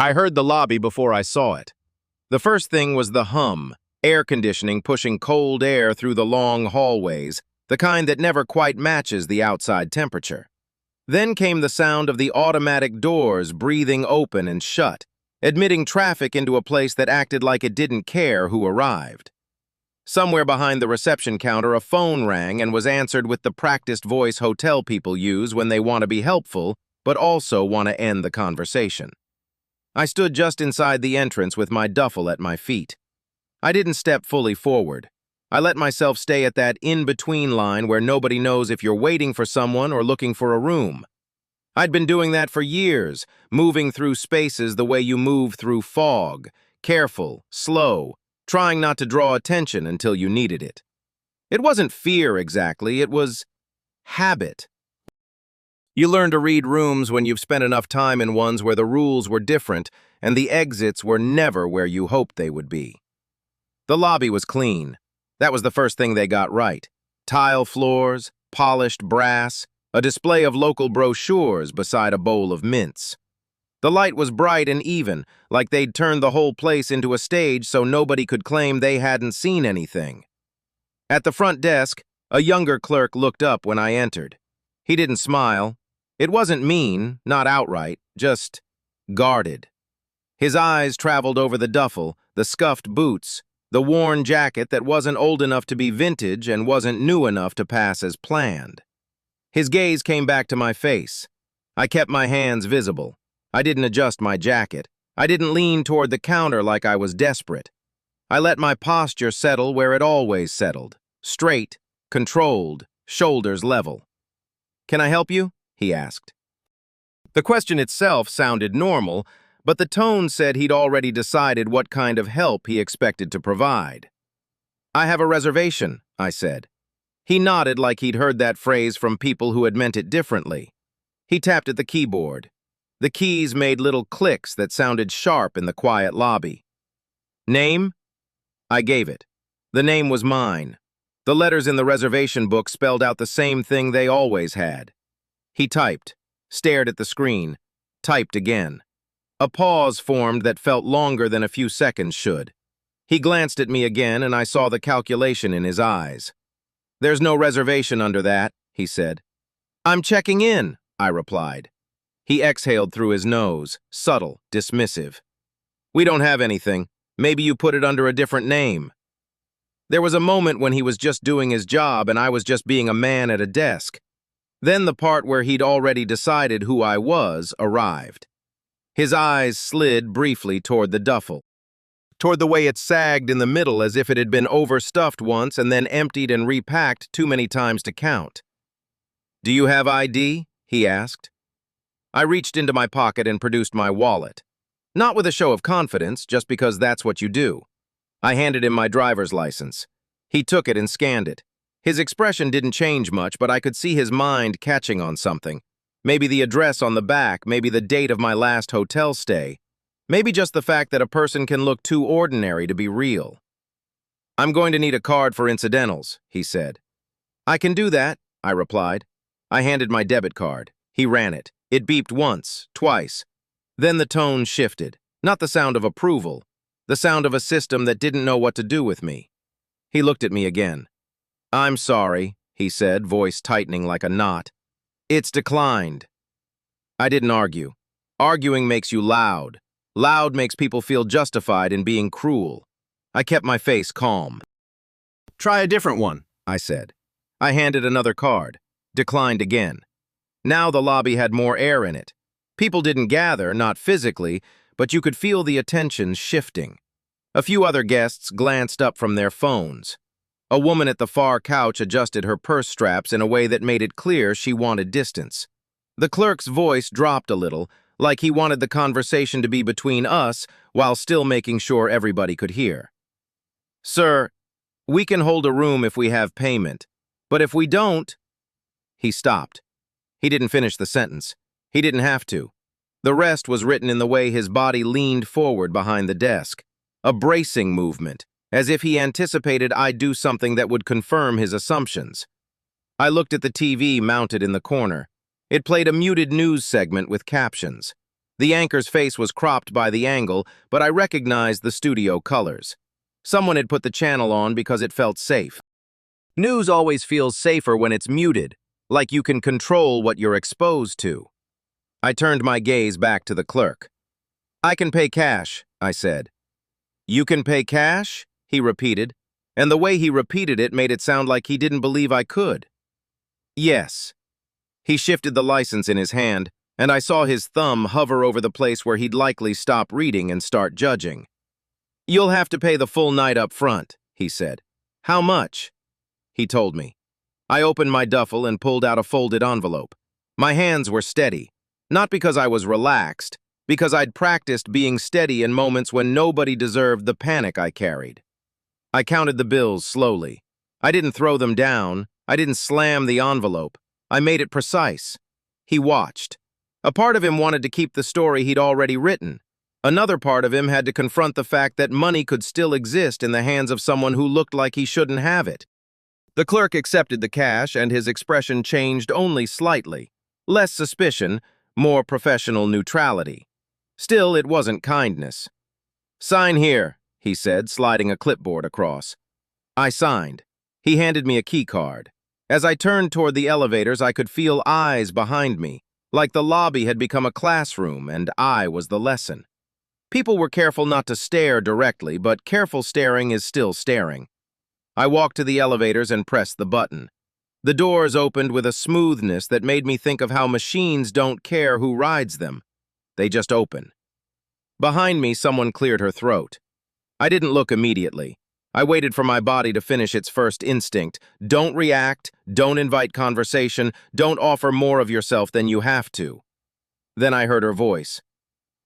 I heard the lobby before I saw it. The first thing was the hum, air conditioning pushing cold air through the long hallways, the kind that never quite matches the outside temperature. Then came the sound of the automatic doors breathing open and shut, admitting traffic into a place that acted like it didn't care who arrived. Somewhere behind the reception counter, a phone rang and was answered with the practiced voice hotel people use when they want to be helpful, but also want to end the conversation. I stood just inside the entrance with my duffel at my feet. I didn't step fully forward. I let myself stay at that in-between line where nobody knows if you're waiting for someone or looking for a room. I'd been doing that for years, moving through spaces the way you move through fog, careful, slow, trying not to draw attention until you needed it. It wasn't fear exactly, it was habit. You learn to read rooms when you've spent enough time in ones where the rules were different and the exits were never where you hoped they would be. The lobby was clean. That was the first thing they got right. Tile floors, polished brass, a display of local brochures beside a bowl of mints. The light was bright and even, like they'd turned the whole place into a stage so nobody could claim they hadn't seen anything. At the front desk, a younger clerk looked up when I entered. He didn't smile. It wasn't mean, not outright, just guarded. His eyes traveled over the duffel, the scuffed boots, the worn jacket that wasn't old enough to be vintage and wasn't new enough to pass as planned. His gaze came back to my face. I kept my hands visible. I didn't adjust my jacket. I didn't lean toward the counter like I was desperate. I let my posture settle where it always settled. Straight, controlled, shoulders level. "Can I help you?" he asked. The question itself sounded normal, but the tone said he'd already decided what kind of help he expected to provide. "I have a reservation," I said. He nodded like he'd heard that phrase from people who had meant it differently. He tapped at the keyboard. The keys made little clicks that sounded sharp in the quiet lobby. "Name?" I gave it. The name was mine. The letters in the reservation book spelled out the same thing they always had. He typed, stared at the screen, typed again. A pause formed that felt longer than a few seconds should. He glanced at me again and I saw the calculation in his eyes. "There's no reservation under that," he said. "I'm checking in," I replied. He exhaled through his nose, subtle, dismissive. "We don't have anything. Maybe you put it under a different name." There was a moment when he was just doing his job and I was just being a man at a desk. Then the part where he'd already decided who I was arrived. His eyes slid briefly toward the duffel, toward the way it sagged in the middle as if it had been overstuffed once and then emptied and repacked too many times to count. "Do you have ID?" he asked. I reached into my pocket and produced my wallet. Not with a show of confidence, just because that's what you do. I handed him my driver's license. He took it and scanned it. His expression didn't change much, but I could see his mind catching on something. Maybe the address on the back, maybe the date of my last hotel stay. Maybe just the fact that a person can look too ordinary to be real. "I'm going to need a card for incidentals," he said. "I can do that," I replied. I handed my debit card. He ran it. It beeped once, twice. Then the tone shifted. Not the sound of approval. The sound of a system that didn't know what to do with me. He looked at me again. "I'm sorry," he said, voice tightening like a knot. "It's declined." I didn't argue. Arguing makes you loud. Loud makes people feel justified in being cruel. I kept my face calm. "Try a different one," I said. I handed another card. Declined again. Now the lobby had more air in it. People didn't gather, not physically, but you could feel the attention shifting. A few other guests glanced up from their phones. A woman at the far couch adjusted her purse straps in a way that made it clear she wanted distance. The clerk's voice dropped a little, like he wanted the conversation to be between us while still making sure everybody could hear. "Sir, we can hold a room if we have payment, but if we don't—" He stopped. He didn't finish the sentence. He didn't have to. The rest was written in the way his body leaned forward behind the desk, a bracing movement, as if he anticipated I'd do something that would confirm his assumptions. I looked at the TV mounted in the corner. It played a muted news segment with captions. The anchor's face was cropped by the angle, but I recognized the studio colors. Someone had put the channel on because it felt safe. News always feels safer when it's muted, like you can control what you're exposed to. I turned my gaze back to the clerk. "I can pay cash," I said. "You can pay cash?" he repeated, and the way he repeated it made it sound like he didn't believe I could. "Yes." He shifted the license in his hand, and I saw his thumb hover over the place where he'd likely stop reading and start judging. "You'll have to pay the full night up front," he said. "How much?" He told me. I opened my duffel and pulled out a folded envelope. My hands were steady, not because I was relaxed, because I'd practiced being steady in moments when nobody deserved the panic I carried. I counted the bills slowly. I didn't throw them down. I didn't slam the envelope. I made it precise. He watched. A part of him wanted to keep the story he'd already written. Another part of him had to confront the fact that money could still exist in the hands of someone who looked like he shouldn't have it. The clerk accepted the cash, and his expression changed only slightly. Less suspicion, more professional neutrality. Still, it wasn't kindness. "Sign here," he said, sliding a clipboard across. I signed. He handed me a key card. As I turned toward the elevators, I could feel eyes behind me, like the lobby had become a classroom and I was the lesson. People were careful not to stare directly, but careful staring is still staring. I walked to the elevators and pressed the button. The doors opened with a smoothness that made me think of how machines don't care who rides them. They just open. Behind me, someone cleared her throat. I didn't look immediately. I waited for my body to finish its first instinct. Don't react, don't invite conversation, don't offer more of yourself than you have to. Then I heard her voice.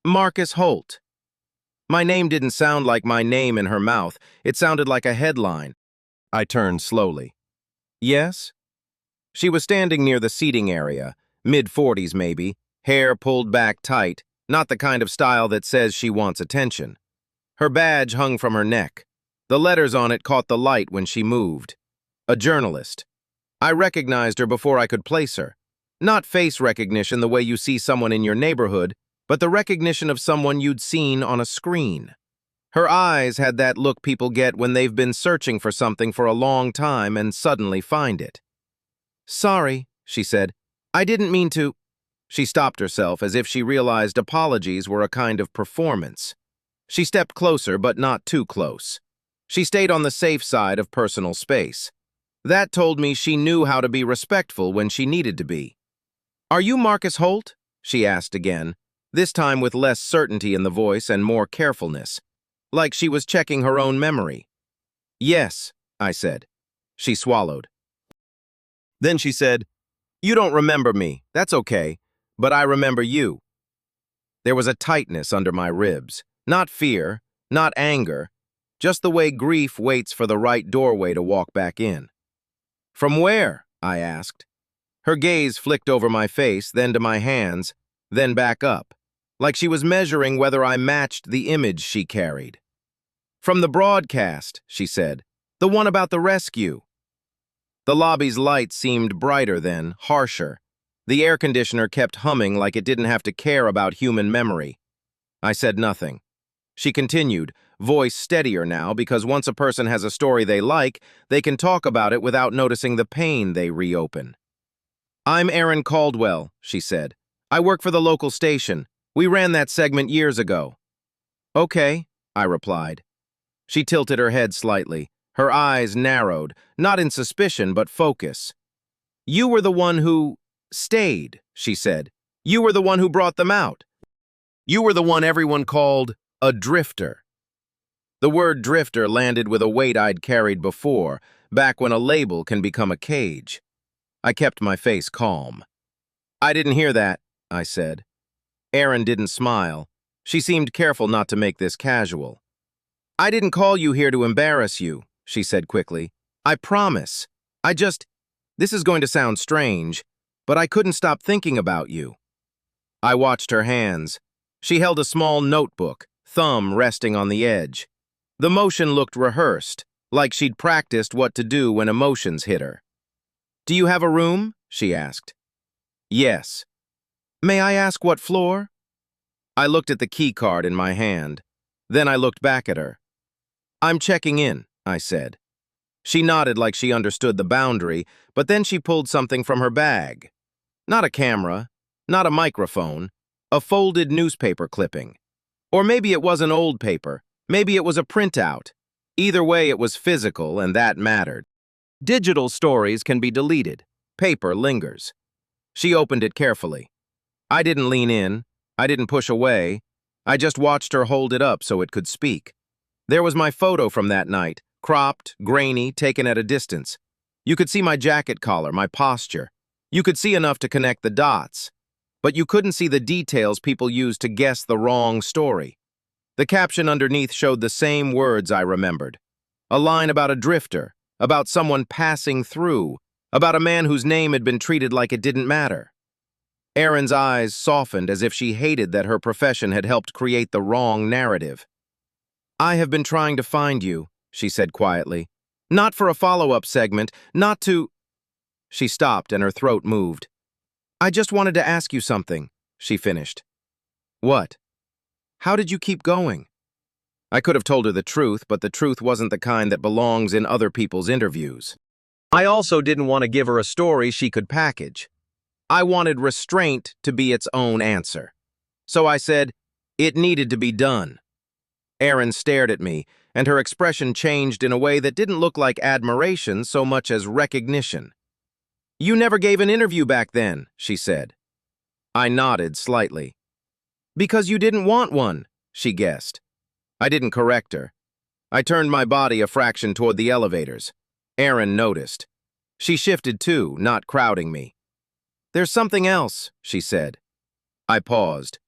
"Marcus Holt." My name didn't sound like my name in her mouth. It sounded like a headline. I turned slowly. "Yes?" She was standing near the seating area, mid-40s maybe, hair pulled back tight, not the kind of style that says she wants attention. Her badge hung from her neck. The letters on it caught the light when she moved. A journalist. I recognized her before I could place her. Not face recognition the way you see someone in your neighborhood, but the recognition of someone you'd seen on a screen. Her eyes had that look people get when they've been searching for something for a long time and suddenly find it. "Sorry," she said. "I didn't mean to—" She stopped herself as if she realized apologies were a kind of performance. She stepped closer, but not too close. She stayed on the safe side of personal space. That told me she knew how to be respectful when she needed to be. "Are you Marcus Holt?" she asked again, this time with less certainty in the voice and more carefulness, like she was checking her own memory. "Yes," I said. She swallowed. Then she said, "You don't remember me, that's okay, but I remember you." There was a tightness under my ribs, not fear, not anger, just the way grief waits for the right doorway to walk back in. "From where?" I asked. Her gaze flicked over my face, then to my hands, then back up, like she was measuring whether I matched the image she carried. "From the broadcast," she said, "the one about the rescue." The lobby's light seemed brighter then, harsher. The air conditioner kept humming like it didn't have to care about human memory. I said nothing. She continued, voice steadier now, because once a person has a story they like, they can talk about it without noticing the pain they reopen. "I'm Erin Caldwell," she said. "I work for the local station. We ran that segment years ago." "Okay," I replied. She tilted her head slightly. Her eyes narrowed, not in suspicion, but focus. "You were the one who stayed," she said. "You were the one who brought them out. You were the one everyone called a drifter." The word drifter landed with a weight I'd carried before, back when a label can become a cage. I kept my face calm. "I didn't hear that," I said. Erin didn't smile. She seemed careful not to make this casual. "I didn't call you here to embarrass you," she said quickly. "I promise. This is going to sound strange, but I couldn't stop thinking about you." I watched her hands. She held a small notebook, thumb resting on the edge. The motion looked rehearsed, like she'd practiced what to do when emotions hit her. "Do you have a room?" she asked. "Yes." "May I ask what floor?" I looked at the key card in my hand. Then I looked back at her. "I'm checking in," I said. She nodded like she understood the boundary, but then she pulled something from her bag. Not a camera, not a microphone, a folded newspaper clipping. Or maybe it was an old paper, maybe it was a printout. Either way, it was physical, and that mattered. Digital stories can be deleted. Paper lingers. She opened it carefully. I didn't lean in. I didn't push away. I just watched her hold it up so it could speak. There was my photo from that night, cropped, grainy, taken at a distance. You could see my jacket collar, my posture. You could see enough to connect the dots. But you couldn't see the details people used to guess the wrong story. The caption underneath showed the same words I remembered. A line about a drifter, about someone passing through, about a man whose name had been treated like it didn't matter. Erin's eyes softened as if she hated that her profession had helped create the wrong narrative. "I have been trying to find you," she said quietly. "Not for a follow-up segment, not to—" She stopped and her throat moved. "I just wanted to ask you something," she finished. "What?" "How did you keep going?" I could have told her the truth, but the truth wasn't the kind that belongs in other people's interviews. I also didn't want to give her a story she could package. I wanted restraint to be its own answer. So I said, it needed to be done. Erin stared at me, and her expression changed in a way that didn't look like admiration so much as recognition. "You never gave an interview back then," she said. I nodded slightly. "Because you didn't want one," she guessed. I didn't correct her. I turned my body a fraction toward the elevators. Erin noticed. She shifted too, not crowding me. "There's something else," she said. I paused.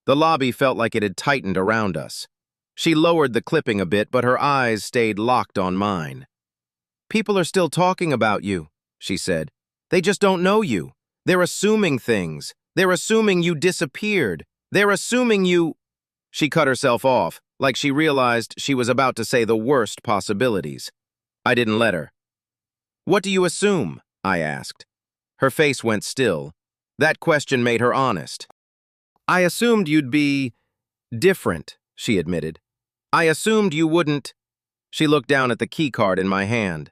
The lobby felt like it had tightened around us. She lowered the clipping a bit, but her eyes stayed locked on mine. "People are still talking about you," she said. "They just don't know you. They're assuming things. They're assuming you disappeared. They're assuming you—" She cut herself off, like she realized she was about to say the worst possibilities. I didn't let her. "What do you assume?" I asked. Her face went still. That question made her honest. "I assumed you'd be different," she admitted. "I assumed you wouldn't—" She looked down at the key card in my hand.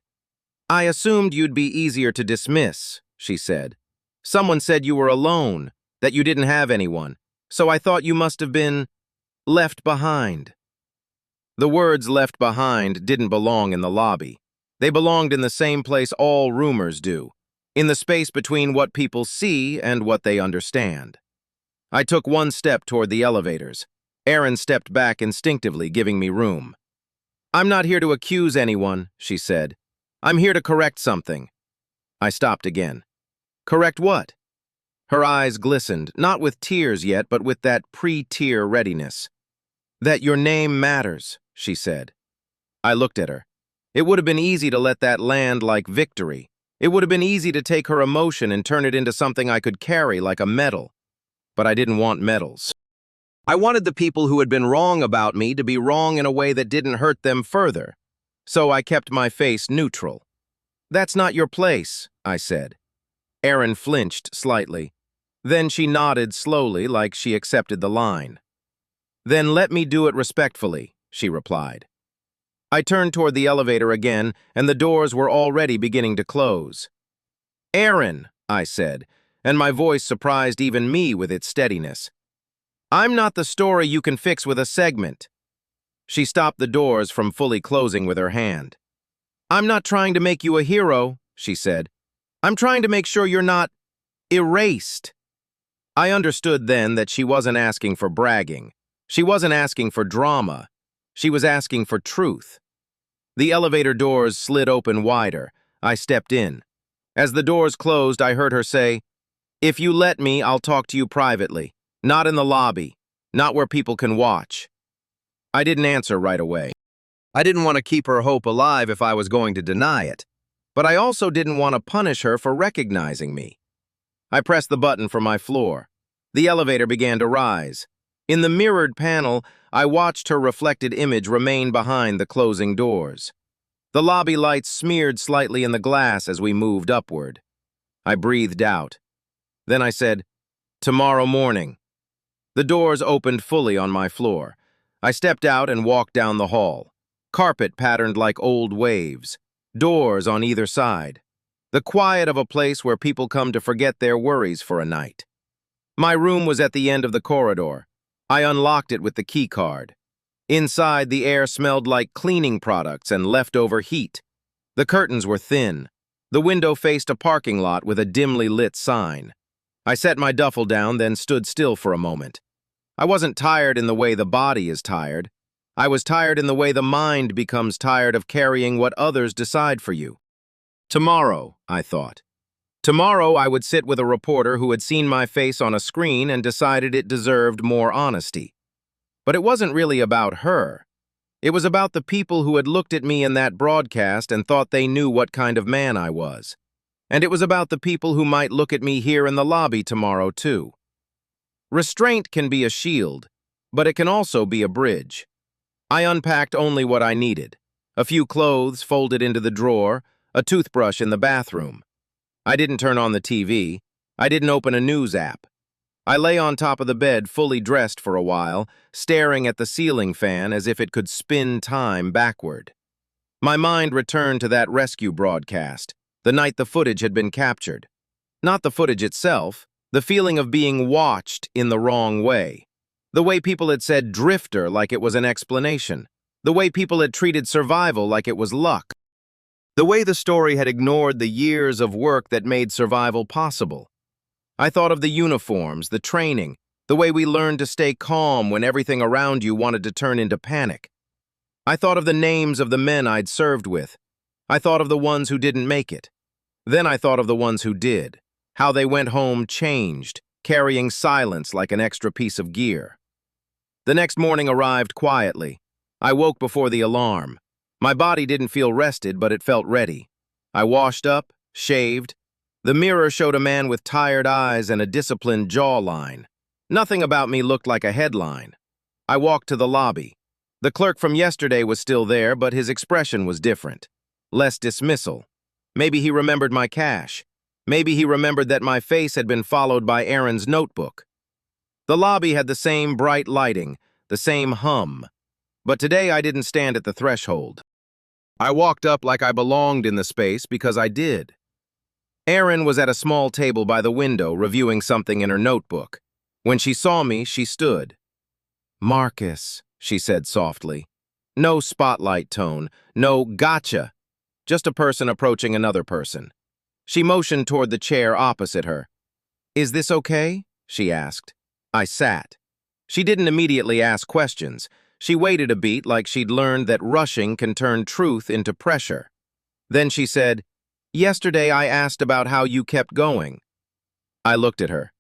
"I assumed you'd be easier to dismiss," she said. "Someone said you were alone, that you didn't have anyone, so I thought you must have been left behind." The words "left behind" didn't belong in the lobby. They belonged in the same place all rumors do, in the space between what people see and what they understand. I took one step toward the elevators. Erin stepped back instinctively, giving me room. "I'm not here to accuse anyone," she said. "I'm here to correct something." I stopped again. "Correct what?" Her eyes glistened, not with tears yet, but with that pre-tear readiness. "That your name matters," she said. I looked at her. It would have been easy to let that land like victory. It would have been easy to take her emotion and turn it into something I could carry like a medal. But I didn't want medals. I wanted the people who had been wrong about me to be wrong in a way that didn't hurt them further. So I kept my face neutral. "That's not your place," I said. Erin flinched slightly. Then she nodded slowly, like she accepted the line. "Then let me do it respectfully," she replied. I turned toward the elevator again, and the doors were already beginning to close. "Erin," I said, and my voice surprised even me with its steadiness. "I'm not the story you can fix with a segment." She stopped the doors from fully closing with her hand. "I'm not trying to make you a hero," she said. "I'm trying to make sure you're not erased." I understood then that she wasn't asking for bragging. She wasn't asking for drama. She was asking for truth. The elevator doors slid open wider. I stepped in. As the doors closed, I heard her say, "If you let me, I'll talk to you privately. Not in the lobby. Not where people can watch." I didn't answer right away. I didn't want to keep her hope alive if I was going to deny it. But I also didn't want to punish her for recognizing me. I pressed the button for my floor. The elevator began to rise. In the mirrored panel, I watched her reflected image remain behind the closing doors. The lobby lights smeared slightly in the glass as we moved upward. I breathed out. Then I said, "Tomorrow morning." The doors opened fully on my floor. I stepped out and walked down the hall. Carpet patterned like old waves. Doors on either side. The quiet of a place where people come to forget their worries for a night. My room was at the end of the corridor. I unlocked it with the key card. Inside, the air smelled like cleaning products and leftover heat. The curtains were thin. The window faced a parking lot with a dimly lit sign. I set my duffel down, then stood still for a moment. I wasn't tired in the way the body is tired. I was tired in the way the mind becomes tired of carrying what others decide for you. Tomorrow, I thought. Tomorrow I would sit with a reporter who had seen my face on a screen and decided it deserved more honesty. But it wasn't really about her. It was about the people who had looked at me in that broadcast and thought they knew what kind of man I was. And it was about the people who might look at me here in the lobby tomorrow, too. Restraint can be a shield, but it can also be a bridge. I unpacked only what I needed. A few clothes folded into the drawer, a toothbrush in the bathroom. I didn't turn on the TV. I didn't open a news app. I lay on top of the bed, fully dressed for a while, staring at the ceiling fan as if it could spin time backward. My mind returned to that rescue broadcast, the night the footage had been captured. Not the footage itself, the feeling of being watched in the wrong way. The way people had said drifter like it was an explanation. The way people had treated survival like it was luck. The way the story had ignored the years of work that made survival possible. I thought of the uniforms, the training, the way we learned to stay calm when everything around you wanted to turn into panic. I thought of the names of the men I'd served with. I thought of the ones who didn't make it. Then I thought of the ones who did, how they went home changed, carrying silence like an extra piece of gear. The next morning arrived quietly. I woke before the alarm. My body didn't feel rested, but it felt ready. I washed up, shaved. The mirror showed a man with tired eyes and a disciplined jawline. Nothing about me looked like a headline. I walked to the lobby. The clerk from yesterday was still there, but his expression was different. Less dismissal. Maybe he remembered my cash. Maybe he remembered that my face had been followed by Aaron's notebook. The lobby had the same bright lighting, the same hum. But today I didn't stand at the threshold. I walked up like I belonged in the space because I did. Erin was at a small table by the window reviewing something in her notebook. When she saw me, she stood. "Marcus," she said softly. No spotlight tone, no gotcha, just a person approaching another person. She motioned toward the chair opposite her. "Is this okay?" she asked. I sat. She didn't immediately ask questions. She waited a beat like she'd learned that rushing can turn truth into pressure. Then she said, "Yesterday I asked about how you kept going." I looked at her.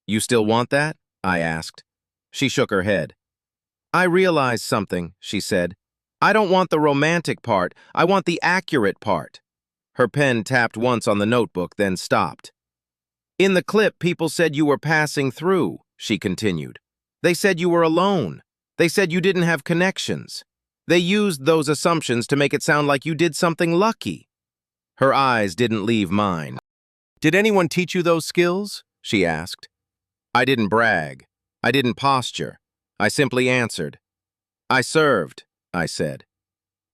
"You still want that?" I asked. She shook her head. "I realized something," she said. "I don't want the romantic part. I want the accurate part." Her pen tapped once on the notebook, then stopped. "In the clip, people said you were passing through," she continued. "They said you were alone. They said you didn't have connections. They used those assumptions to make it sound like you did something lucky." Her eyes didn't leave mine. "Did anyone teach you those skills?" she asked. I didn't brag. I didn't posture. I simply answered. "I served," I said.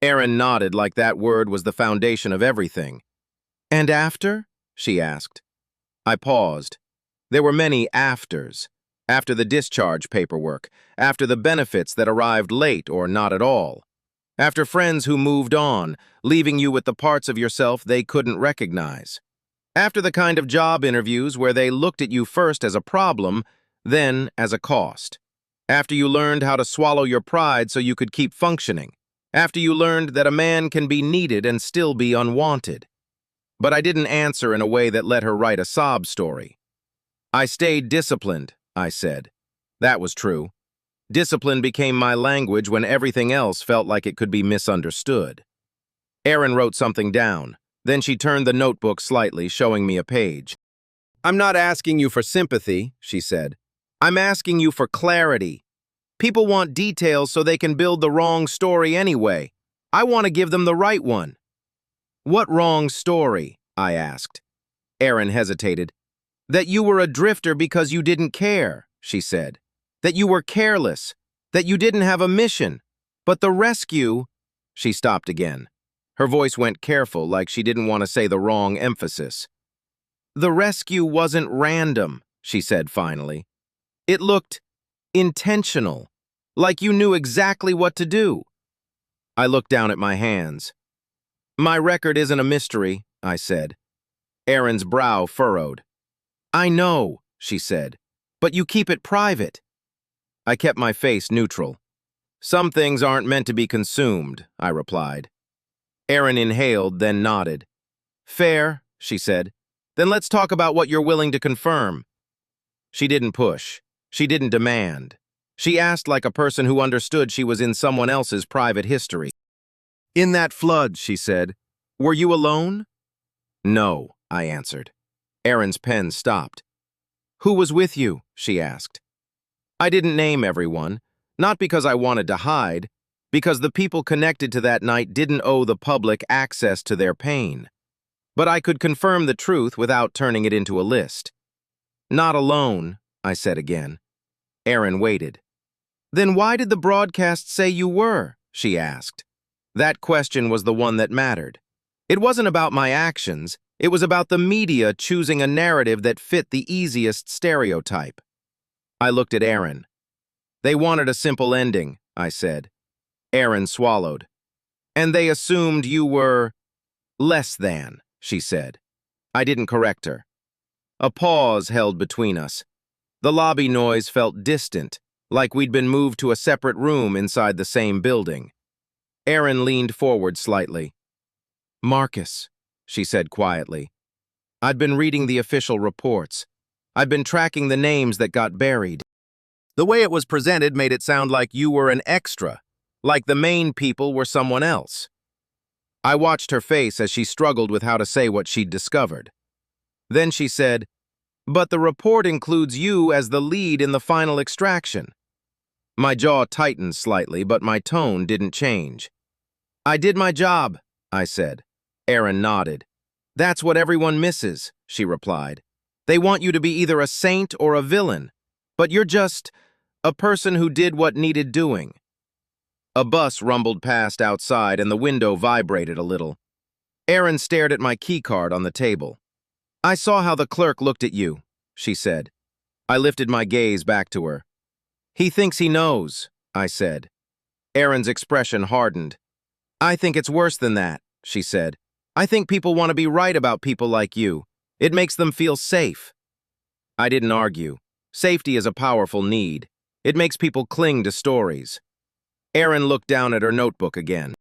Erin nodded like that word was the foundation of everything. "And after?" she asked. I paused. There were many afters. After the discharge paperwork, after the benefits that arrived late or not at all, after friends who moved on, leaving you with the parts of yourself they couldn't recognize, after the kind of job interviews where they looked at you first as a problem, then as a cost, after you learned how to swallow your pride so you could keep functioning, after you learned that a man can be needed and still be unwanted. But I didn't answer in a way that let her write a sob story. "I stayed disciplined," I said. That was true. Discipline became my language when everything else felt like it could be misunderstood. Erin wrote something down. Then she turned the notebook slightly, showing me a page. "I'm not asking you for sympathy," she said. "I'm asking you for clarity. People want details so they can build the wrong story anyway. I want to give them the right one." "What wrong story?" I asked. Erin hesitated. "That you were a drifter because you didn't care," she said. that you were careless, that you didn't have a mission. But the rescue—" She stopped again. Her voice went careful, like she didn't want to say the wrong emphasis. "The rescue wasn't random," she said finally. "It looked intentional, like you knew exactly what to do." I looked down at my hands. "My record isn't a mystery," I said. Erin's brow furrowed. "I know," she said, "but you keep it private." I kept my face neutral. "Some things aren't meant to be consumed," I replied. Erin inhaled, then nodded. "Fair," she said. "Then let's talk about what you're willing to confirm." She didn't push. She didn't demand. She asked like a person who understood she was in someone else's private history. "In that flood," she said, "were you alone?" "No," I answered. Erin's pen stopped. "Who was with you?" she asked. I didn't name everyone, not because I wanted to hide, because the people connected to that night didn't owe the public access to their pain. But I could confirm the truth without turning it into a list. "Not alone," I said again. Erin waited. "Then why did the broadcast say you were?" she asked. That question was the one that mattered. It wasn't about my actions, it was about the media choosing a narrative that fit the easiest stereotype. I looked at Erin. "They wanted a simple ending," I said. Erin swallowed. "And they assumed you were less than," she said. I didn't correct her. A pause held between us. The lobby noise felt distant, like we'd been moved to a separate room inside the same building. Erin leaned forward slightly. "Marcus," she said quietly. "I'd been reading the official reports. I've been tracking the names that got buried. The way it was presented made it sound like you were an extra, like the main people were someone else." I watched her face as she struggled with how to say what she'd discovered. Then she said, "But the report includes you as the lead in the final extraction." My jaw tightened slightly, but my tone didn't change. "I did my job," I said. Erin nodded. "That's what everyone misses," she replied. "They want you to be either a saint or a villain, but you're just a person who did what needed doing." A bus rumbled past outside and the window vibrated a little. Erin stared at my keycard on the table. "I saw how the clerk looked at you," she said. I lifted my gaze back to her. "He thinks he knows," I said. Erin's expression hardened. "I think it's worse than that," she said. "I think people want to be right about people like you. It makes them feel safe." I didn't argue. Safety is a powerful need. It makes people cling to stories. Erin looked down at her notebook again.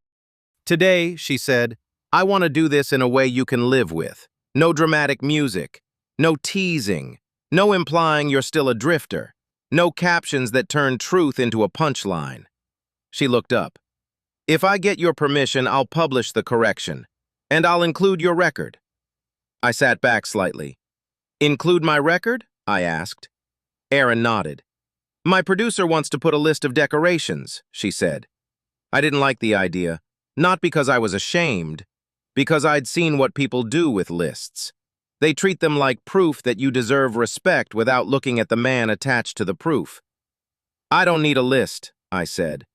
"Today," she said, "I want to do this in a way you can live with. No dramatic music. No teasing. No implying you're still a drifter. No captions that turn truth into a punchline." She looked up. "If I get your permission, I'll publish the correction. And I'll include your record." I sat back slightly. "Include my record?" I asked. Erin nodded. "My producer wants to put a list of decorations," she said. I didn't like the idea, not because I was ashamed, because I'd seen what people do with lists. They treat them like proof that you deserve respect without looking at the man attached to the proof. "I don't need a list," I said.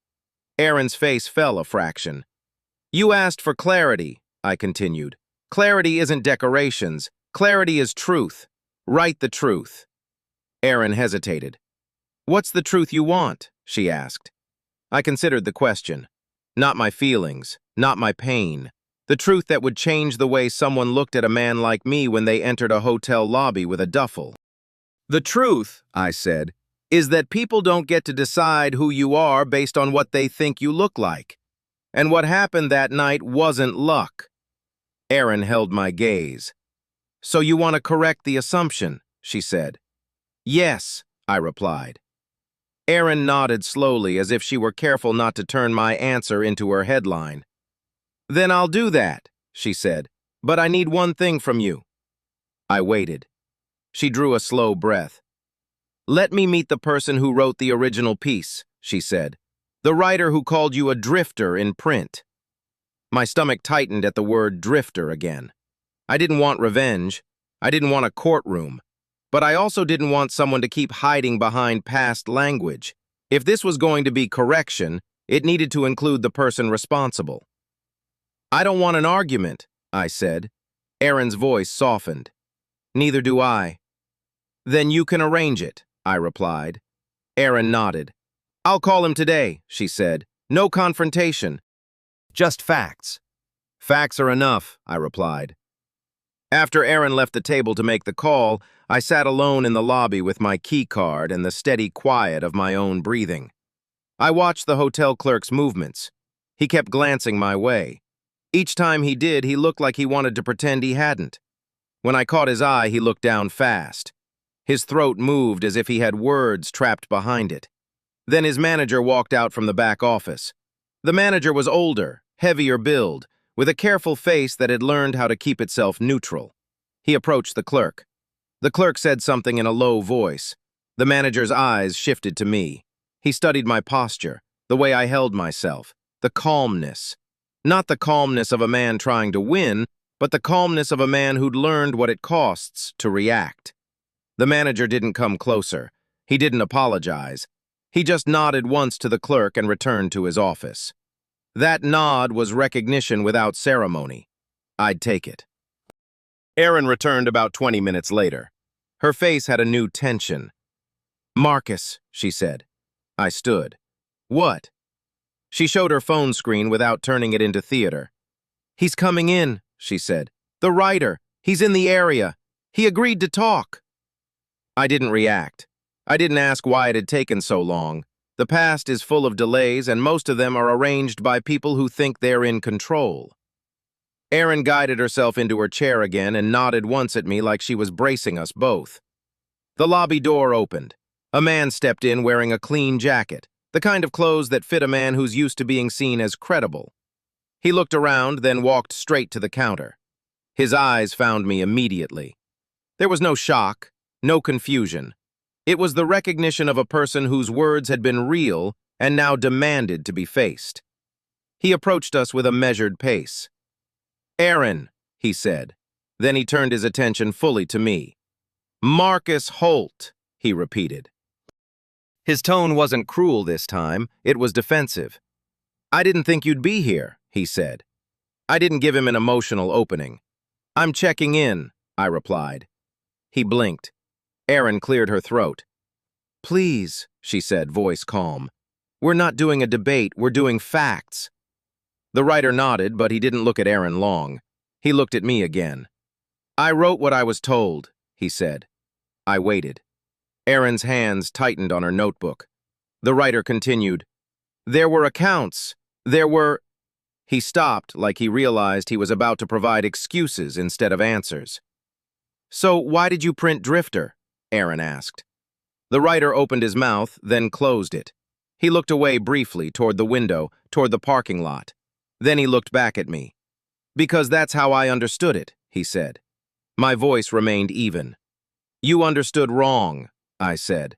Erin's face fell a fraction. "You asked for clarity," I continued. "Clarity isn't decorations. Clarity is truth. Write the truth." Erin hesitated. "What's the truth you want?" she asked. I considered the question. Not my feelings, not my pain. The truth that would change the way someone looked at a man like me when they entered a hotel lobby with a duffel. "The truth," I said, "is that people don't get to decide who you are based on what they think you look like. And what happened that night wasn't luck." Erin held my gaze. "So you want to correct the assumption?" she said. "Yes," I replied. Erin nodded slowly as if she were careful not to turn my answer into her headline. "Then I'll do that," she said, "but I need one thing from you." I waited. She drew a slow breath. "Let me meet the person who wrote the original piece," she said. "The writer who called you a drifter in print." My stomach tightened at the word drifter again. I didn't want revenge. I didn't want a courtroom. But I also didn't want someone to keep hiding behind past language. If this was going to be correction, it needed to include the person responsible. "I don't want an argument," I said. Aaron's voice softened. "Neither do I." "Then you can arrange it," I replied. Aaron nodded. "I'll call him today," she said. "No confrontation. Just facts." "Facts are enough," I replied. After Aaron left the table to make the call, I sat alone in the lobby with my key card and the steady quiet of my own breathing. I watched the hotel clerk's movements. He kept glancing my way. Each time he did, he looked like he wanted to pretend he hadn't. When I caught his eye, he looked down fast. His throat moved as if he had words trapped behind it. Then his manager walked out from the back office. The manager was older, heavier build, with a careful face that had learned how to keep itself neutral. He approached the clerk. The clerk said something in a low voice. The manager's eyes shifted to me. He studied my posture, the way I held myself, the calmness. Not the calmness of a man trying to win, but the calmness of a man who'd learned what it costs to react. The manager didn't come closer. He didn't apologize. He just nodded once to the clerk and returned to his office. That nod was recognition without ceremony. I'd take it. Erin returned about 20 minutes later. Her face had a new tension. "Marcus," she said. I stood. "What?" She showed her phone screen without turning it into theater. "He's coming in," she said. "The writer. He's in the area. He agreed to talk." I didn't react. I didn't ask why it had taken so long. The past is full of delays, and most of them are arranged by people who think they're in control. Erin guided herself into her chair again and nodded once at me like she was bracing us both. The lobby door opened. A man stepped in wearing a clean jacket, the kind of clothes that fit a man who's used to being seen as credible. He looked around, then walked straight to the counter. His eyes found me immediately. There was no shock, no confusion. It was the recognition of a person whose words had been real and now demanded to be faced. He approached us with a measured pace. "Aaron," he said. Then he turned his attention fully to me. "Marcus Holt," he repeated. His tone wasn't cruel this time, it was defensive. "I didn't think you'd be here," he said. I didn't give him an emotional opening. "I'm checking in," I replied. He blinked. Erin cleared her throat. "Please," she said, voice calm. "We're not doing a debate, we're doing facts." The writer nodded, but he didn't look at Erin long. He looked at me again. "I wrote what I was told," he said. I waited. Erin's hands tightened on her notebook. The writer continued. "There were accounts. There were—" He stopped like he realized he was about to provide excuses instead of answers. "So why did you print Drifter?" Erin asked. The writer opened his mouth, then closed it. He looked away briefly toward the window, toward the parking lot. Then he looked back at me. "Because that's how I understood it," he said. My voice remained even. "You understood wrong," I said.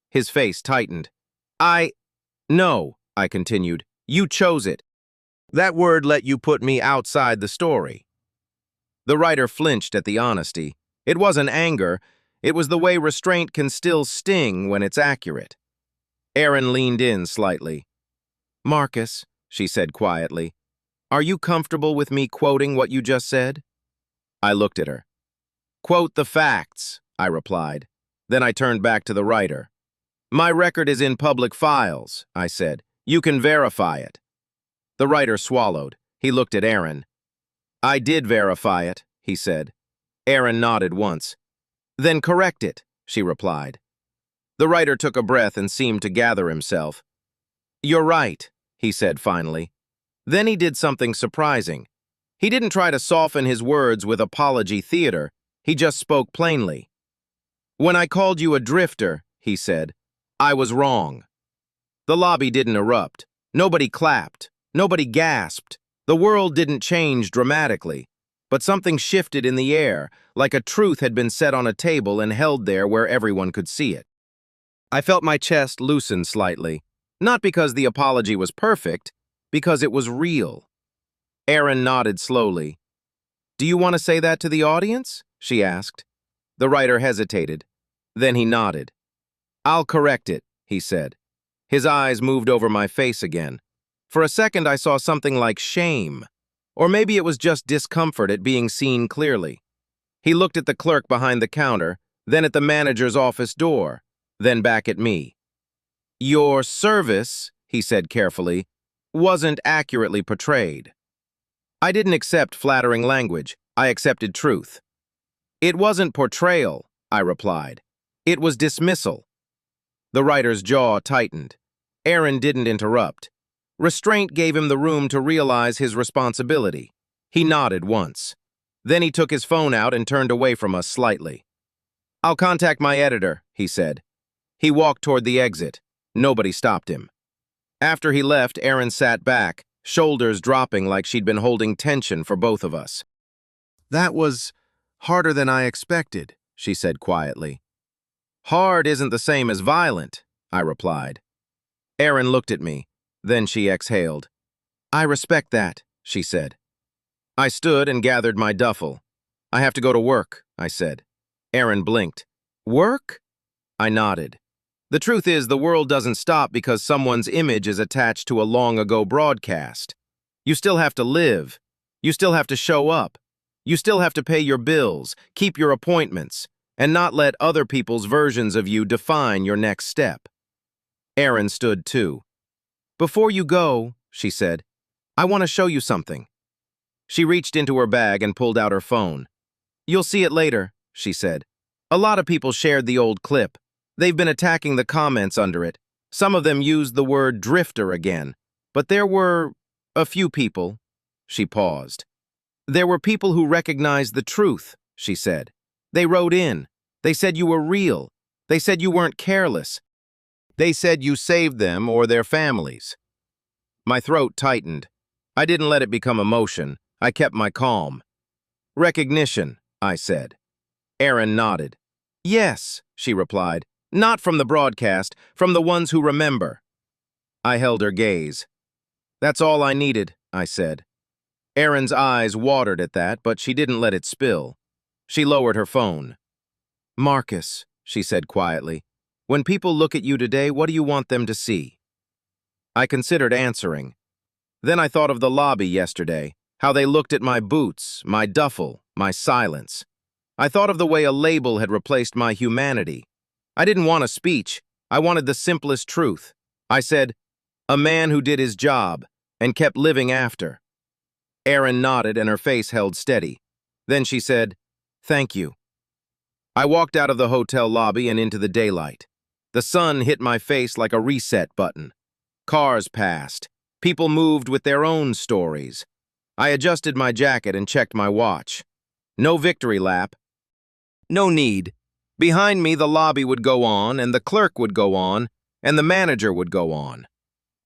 His face tightened. No," I continued. "You chose it. That word let you put me outside the story." The writer flinched at the honesty. It wasn't anger. It was the way restraint can still sting when it's accurate. Erin leaned in slightly. "Marcus," she said quietly, "are you comfortable with me quoting what you just said?" I looked at her. "Quote the facts," I replied. Then I turned back to the writer. "My record is in public files," I said. "You can verify it." The writer swallowed. He looked at Erin. "I did verify it," he said. Erin nodded once. "Then correct it," she replied. The writer took a breath and seemed to gather himself. "You're right," he said finally. Then he did something surprising. He didn't try to soften his words with apology theater. He just spoke plainly. "When I called you a drifter," he said, "I was wrong." The lobby didn't erupt. Nobody clapped. Nobody gasped. The world didn't change dramatically. But something shifted in the air, like a truth had been set on a table and held there where everyone could see it. I felt my chest loosen slightly, not because the apology was perfect, because it was real. Erin nodded slowly. "Do you want to say that to the audience?" she asked. The writer hesitated. Then he nodded. "I'll correct it," he said. His eyes moved over my face again. For a second, I saw something like shame. Or maybe it was just discomfort at being seen clearly. He looked at the clerk behind the counter, then at the manager's office door, then back at me. "Your service," he said carefully, "wasn't accurately portrayed." I didn't accept flattering language. I accepted truth. "It wasn't portrayal," I replied. "It was dismissal." The writer's jaw tightened. Aaron didn't interrupt. Restraint gave him the room to realize his responsibility. He nodded once. Then he took his phone out and turned away from us slightly. "I'll contact my editor," he said. He walked toward the exit. Nobody stopped him. After he left, Aaron sat back, shoulders dropping like she'd been holding tension for both of us. "That was harder than I expected," she said quietly. "Hard isn't the same as violent," I replied. Aaron looked at me. Then she exhaled. "I respect that," she said. I stood and gathered my duffel. "I have to go to work," I said. Aaron blinked. "Work?" I nodded. The truth is, the world doesn't stop because someone's image is attached to a long-ago broadcast. You still have to live. You still have to show up. You still have to pay your bills, keep your appointments, and not let other people's versions of you define your next step. Aaron stood too. "Before you go," she said, "I want to show you something." She reached into her bag and pulled out her phone. "You'll see it later," she said. "A lot of people shared the old clip. They've been attacking the comments under it. Some of them used the word drifter again. But there were a few people." She paused. "There were people who recognized the truth," she said. "They wrote in. They said you were real. They said you weren't careless. They said you saved them or their families." My throat tightened. I didn't let it become emotion. I kept my calm. "Recognition," I said. Aaron nodded. "Yes," she replied. "Not from the broadcast, from the ones who remember." I held her gaze. "That's all I needed," I said. Aaron's eyes watered at that, but she didn't let it spill. She lowered her phone. "Marcus," she said quietly, "when people look at you today, what do you want them to see?" I considered answering. Then I thought of the lobby yesterday, how they looked at my boots, my duffel, my silence. I thought of the way a label had replaced my humanity. I didn't want a speech. I wanted the simplest truth. I said, "A man who did his job and kept living after." Aaron nodded and her face held steady. Then she said, "Thank you." I walked out of the hotel lobby and into the daylight. The sun hit my face like a reset button. Cars passed. People moved with their own stories. I adjusted my jacket and checked my watch. No victory lap. No need. Behind me, the lobby would go on, and the clerk would go on, and the manager would go on.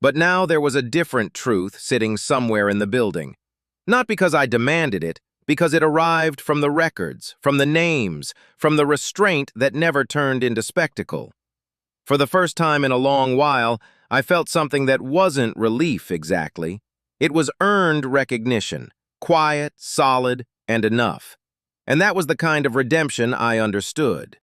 But now there was a different truth sitting somewhere in the building. Not because I demanded it, because it arrived from the records, from the names, from the restraint that never turned into spectacle. For the first time in a long while, I felt something that wasn't relief exactly. It was earned recognition, quiet, solid, and enough. And that was the kind of redemption I understood.